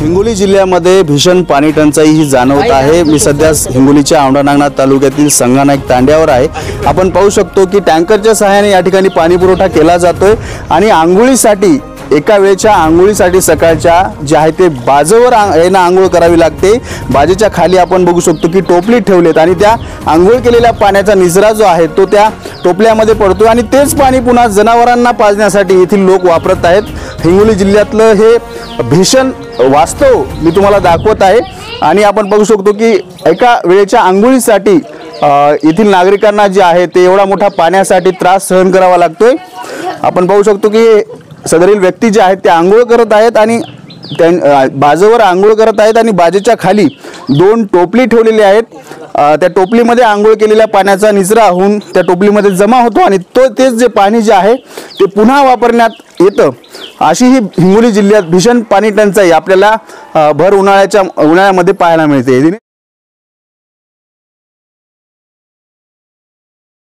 हिंगोली जिल्ह्यामध्ये भीषण पाणी टंचाई ही जाणवत आहे। मी सध्या हिंगोलीच्या औंढा नागनाथ तालुक्यातील संगनायक तांड्यावर आहे। आपण पाहू शकतो की टँकरच्या सहाय्याने या ठिकाणी पाणी पुरवठा केला जातोय आणि आंघोळीसाठी एका वेळच्या आंघोळीसाठी सकाळच्या जे आहे ते बाजूवर आंघोळ करावी लागते। बाजेच्या खाली आपण बघू शकतो की टोपली ठेवलेत आणि त्या आंघोळ केलेल्या पाण्याचा निचरा जो आहे तो त्या टोपल्यामध्ये पडतो आणि तेच पाणी पुन्हा जनावरांना पाजण्यासाठी येथील लोक वापरत आहेत। हिंगोली जिल्ह्यातलं हे भीषण वास्तव मी तुम्हाला दाखवत आहे आणि आपण बघू शकतो की एका वेळेच्या आंघोळीसाठी येथील नागरिकांना जे आहे ते एवढा मोठा पाण्यासाठी त्रास सहन करावा लागतोय। आपण पाहू शकतो की सदरील व्यक्ती जे आहेत ते आंघोळ करत आहेत आणि बाजूवर आंघोळ करत आहेत आणि बाजेच्या खाली दोन टोपली ठेवलेली आहेत। त्या टोपलीमध्ये आंघोळ केलेल्या पाण्याचा निचरा होऊन त्या टोपलीमध्ये जमा होतो आणि तेच जे पाणी जे आहे ते पुन्हा वापरण्यात येतं। अशी ही हिंगोली जिल्ह्यात भीषण पाणी टंचाई आपल्याला भर उन्हाळ्यामध्ये पाहायला मिळते।